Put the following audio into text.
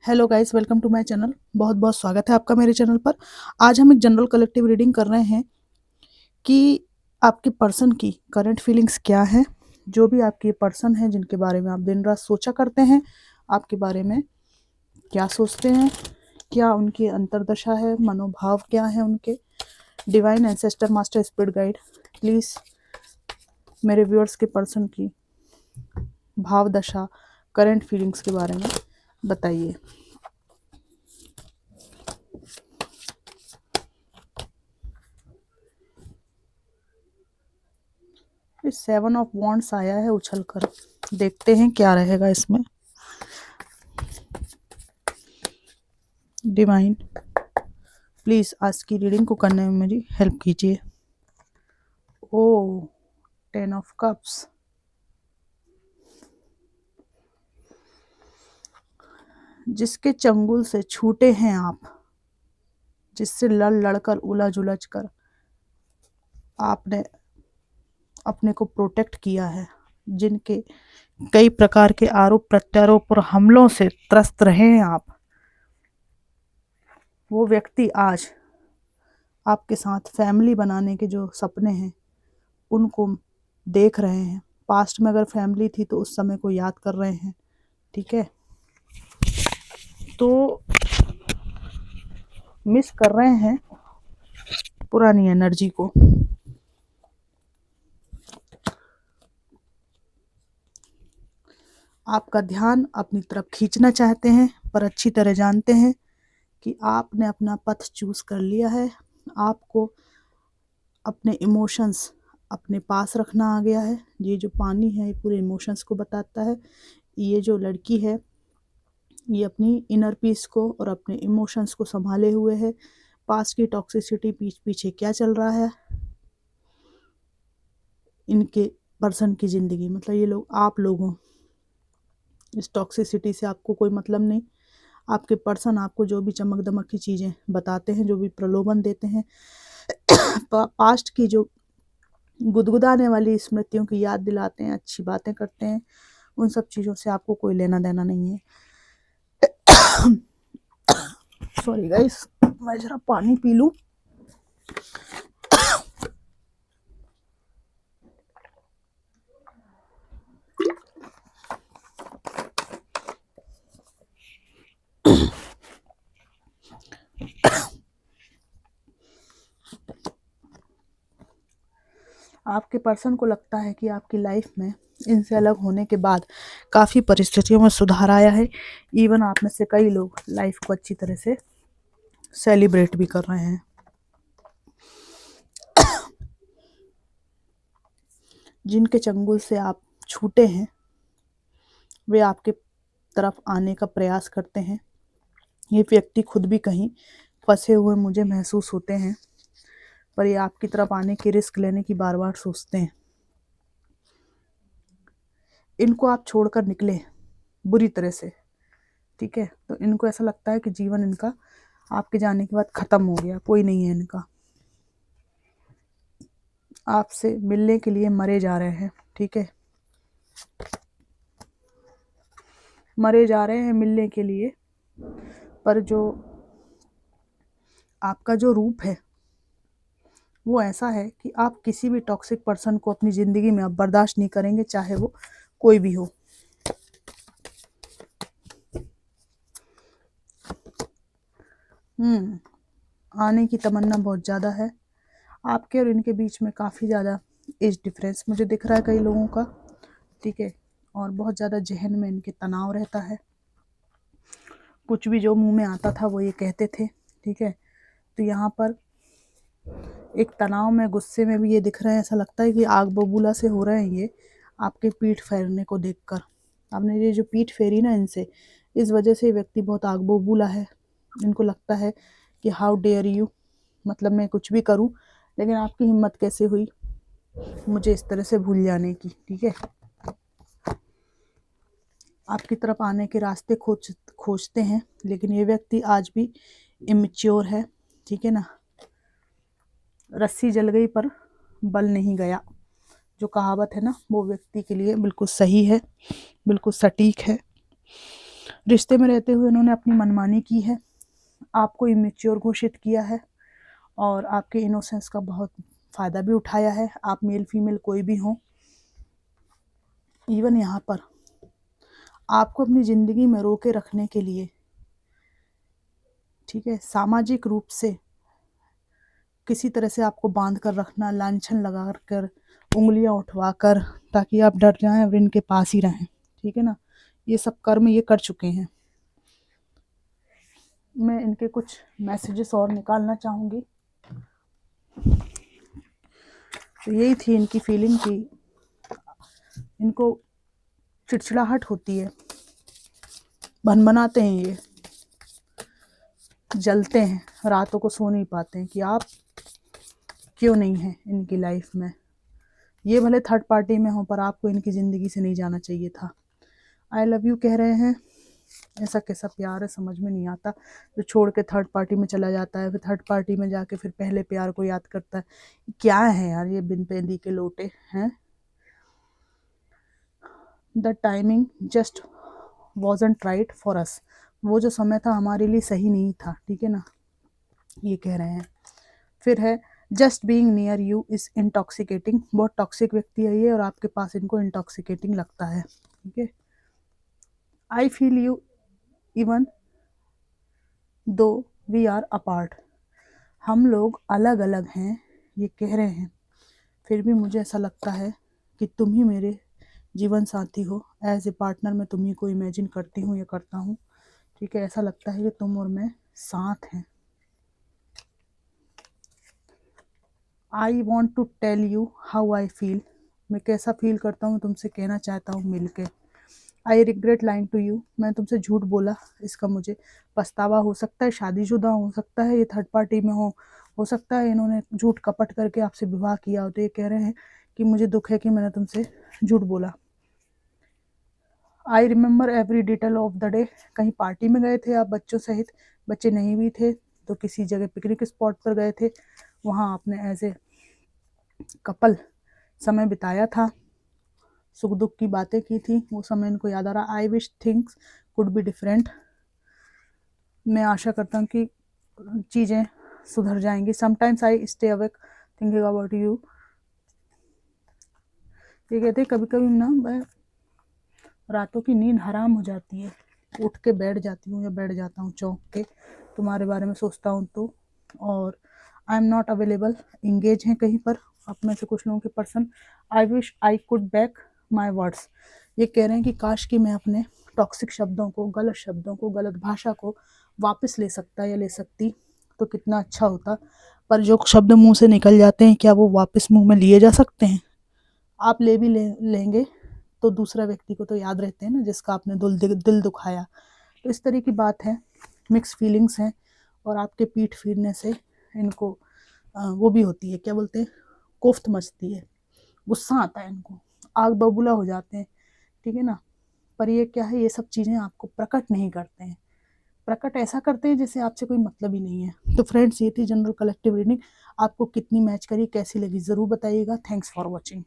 Hello guys, welcome to my channel. बहुत बहुत स्वागत है आपका मेरे चैनल पर। आज हम एक जनरल कलेक्टिव रीडिंग कर रहे हैं कि आपके पर्सन की करंट फीलिंग्स क्या है। जो भी आपके पर्सन है जिनके बारे में आप दिन रात सोचा करते हैं, आपके बारे में क्या सोचते हैं, क्या उनकी अंतर्दशा है, मनोभाव क्या है उनके। Divine ancestor master spirit guide, please मेरे व्यूअर्स के पर्सन की भाव दशा, करंट फीलिंग्स के बारे में बताइए। इस 7 ऑफ वॉन्ड्स आया है उछल कर, देखते हैं क्या रहेगा इसमें। डिवाइन प्लीज़ आज की रीडिंग को करने में मेरी हेल्प कीजिए। ओ 10 ऑफ कप्स, जिसके चंगुल से छूटे हैं आप, जिससे लड़ लड़कर उलझ उलझ कर आपने अपने को प्रोटेक्ट किया है, जिनके कई प्रकार के आरोप प्रत्यारोप और हमलों से त्रस्त रहे हैं आप, वो व्यक्ति आज आपके साथ फैमिली बनाने के जो सपने हैं उनको देख रहे हैं। पास्ट में अगर फैमिली थी तो उस समय को याद कर रहे हैं, ठीक है। तो मिस कर रहे हैं पुरानी एनर्जी को। आपका ध्यान अपनी तरफ खींचना चाहते हैं, पर अच्छी तरह जानते हैं कि आपने अपना पथ चूज कर लिया है। आपको अपने इमोशंस अपने पास रखना आ गया है। ये जो पानी है ये पूरे इमोशंस को बताता है। ये जो लड़की है ये अपनी इनर पीस को और अपने इमोशंस को संभाले हुए है। पास्ट की टॉक्सिसिटी पीछे क्या चल रहा है इनके पर्सन की ज़िंदगी, मतलब ये लोग आप लोगों, इस टॉक्सिसिटी से आपको कोई मतलब नहीं। आपके पर्सन आपको जो भी चमक दमक की चीज़ें बताते हैं, जो भी प्रलोभन देते हैं, पास्ट की जो गुदगुदाने वाली स्मृतियों की याद दिलाते हैं, अच्छी बातें करते हैं, उन सब चीज़ों से आपको कोई लेना देना नहीं है। सॉरी गाइस, मैं जरा पानी पी लूं। आपके पर्सन को लगता है कि आपकी लाइफ में इनसे अलग होने के बाद काफ़ी परिस्थितियों में सुधार आया है। इवन आप में से कई लोग लाइफ को अच्छी तरह से सेलिब्रेट भी कर रहे हैं। जिनके चंगुल से आप छूटे हैं वे आपके तरफ आने का प्रयास करते हैं। ये व्यक्ति खुद भी कहीं फंसे हुए मुझे महसूस होते हैं, पर ये आपकी तरफ आने की रिस्क लेने की बार बार सोचते हैं। इनको आप छोड़कर निकले बुरी तरह से, ठीक है, तो इनको ऐसा लगता है कि जीवन इनका आपके जाने के बाद ख़त्म हो गया, कोई नहीं है इनका। आपसे मिलने के लिए मरे जा रहे हैं, ठीक है, मरे जा रहे हैं मिलने के लिए। पर जो आपका जो रूप है वो ऐसा है कि आप किसी भी टॉक्सिक पर्सन को अपनी ज़िंदगी में अब बर्दाश्त नहीं करेंगे, चाहे वो कोई भी हो। आने की तमन्ना बहुत ज़्यादा है। आपके और इनके बीच में काफ़ी ज़्यादा एज डिफरेंस मुझे दिख रहा है कई लोगों का, ठीक है, और बहुत ज़्यादा जहन में इनके तनाव रहता है। कुछ भी जो मुंह में आता था वो ये कहते थे, ठीक है। तो यहाँ पर एक तनाव में, गुस्से में भी ये दिख रहे हैं। ऐसा लगता है कि आग बबूला से हो रहे हैं ये आपके पीठ फेरने को देखकर। आपने ये जो पीठ फेरी ना इनसे, इस वजह से ये व्यक्ति बहुत आग बबूला है। इनको लगता है कि हाउ डेयर यू, मतलब मैं कुछ भी करूं, लेकिन आपकी हिम्मत कैसे हुई मुझे इस तरह से भूल जाने की, ठीक है। आपकी तरफ आने के रास्ते खोजते हैं, लेकिन ये व्यक्ति आज भी इमेच्योर है, ठीक है ना। रस्सी जल गई पर बल नहीं गया, जो कहावत है ना, वो व्यक्ति के लिए बिल्कुल सही है, बिल्कुल सटीक है। रिश्ते में रहते हुए इन्होंने अपनी मनमानी की है, आपको इमेच्योर घोषित किया है और आपके इनोसेंस का बहुत फ़ायदा भी उठाया है। आप मेल फीमेल कोई भी हो, इवन यहाँ पर आपको अपनी ज़िंदगी में रोके रखने के लिए, ठीक है, सामाजिक रूप से किसी तरह से आपको बांध कर रखना, लांछन लगा कर, उंगलियां उठवा कर, ताकि आप डर जाएं और इनके पास ही रहें, ठीक है ना। ये सब कर्म ये कर चुके हैं। मैं इनके कुछ मैसेजेस और निकालना चाहूँगी। तो यही थी इनकी फीलिंग की इनको चिड़चिड़ाहट होती है, भनभनाते हैं, ये जलते हैं, रातों को सो नहीं पाते हैं कि आप क्यों नहीं हैं इनकी लाइफ में। ये भले थर्ड पार्टी में हो पर आपको इनकी ज़िंदगी से नहीं जाना चाहिए था। आई लव यू कह रहे हैं। ऐसा कैसा प्यार है, समझ में नहीं आता, जो छोड़ के थर्ड पार्टी में चला जाता है, फिर थर्ड पार्टी में जाके फिर पहले प्यार को याद करता है। क्या है यार ये बिन पेंदी के लोटे हैं। The timing just wasn't right for us. वो जो समय था हमारे लिए सही नहीं था, ठीक है ना, ये कह रहे हैं। फिर है just being near you is intoxicating. बहुत टॉक्सिक व्यक्ति है ये और आपके पास इनको इंटॉक्सिकेटिंग लगता है, ठीक है। I feel you even though we are apart. हम लोग अलग अलग हैं, ये कह रहे हैं, फिर भी मुझे ऐसा लगता है कि तुम ही मेरे जीवन साथी हो। एज ए पार्टनर मैं तुम्ही को इमेजिन करती हूँ या करता हूँ, ठीक है। ऐसा लगता है कि तुम और मैं साथ हैं। I want to tell you how I feel. मैं कैसा फील करता हूँ तुमसे कहना चाहता हूँ मिल के। I regret lying to you. मैं तुमसे झूठ बोला, इसका मुझे पछतावा हो सकता है। शादीशुदा हो सकता है, ये थर्ड पार्टी में हो सकता है इन्होंने झूठ कपट करके आपसे विवाह किया हो। तो ये कह रहे हैं कि मुझे दुख है कि मैंने तुमसे झूठ बोला। I remember every detail of the day. कहीं पार्टी में गए थे आप बच्चों सहित, बच्चे नहीं भी थे, तो किसी जगह पिकनिक स्पॉट पर गए थे, वहाँ आपने एज ए कपल समय बिताया था, सुख दुख की बातें की थी, वो समय इनको याद आ रहा। I wish things could be different. मैं आशा करता हूँ कि चीज़ें सुधर जाएंगी। Sometimes I stay awake thinking about you. ये कहते कभी कभी ना मैं रातों की नींद हराम हो जाती है, उठ के बैठ जाती हूँ या बैठ जाता हूँ चौंक के, तुम्हारे बारे में सोचता हूँ तो। और I am not available, engage हैं कहीं पर आप में से कुछ लोगों के person. I wish I could back my words. ये कह रहे हैं कि काश कि मैं अपने टॉक्सिक शब्दों को, गलत भाषा को वापस ले सकता या ले सकती तो कितना अच्छा होता। पर जो शब्द मुंह से निकल जाते हैं क्या वो वापस मुंह में लिए जा सकते हैं? आप ले भी लेंगे तो दूसरा व्यक्ति को तो याद रहते हैं ना जिसका आपने दिल दुखाया। तो इस तरह की बात है, मिक्स फीलिंग्स हैं। और आपके पीठ फिरने से इनको वो भी होती है, क्या बोलते हैं, कोफ्त मचती है, गुस्सा आता है इनको, आग बबूला हो जाते हैं, ठीक है ना। पर ये क्या है, ये सब चीज़ें आपको प्रकट नहीं करते हैं, प्रकट ऐसा करते हैं जैसे आपसे कोई मतलब ही नहीं है। तो फ्रेंड्स, ये थी जनरल कलेक्टिव रीडिंग। आपको कितनी मैच करी, कैसी लगी, ज़रूर बताइएगा। Thanks for watching.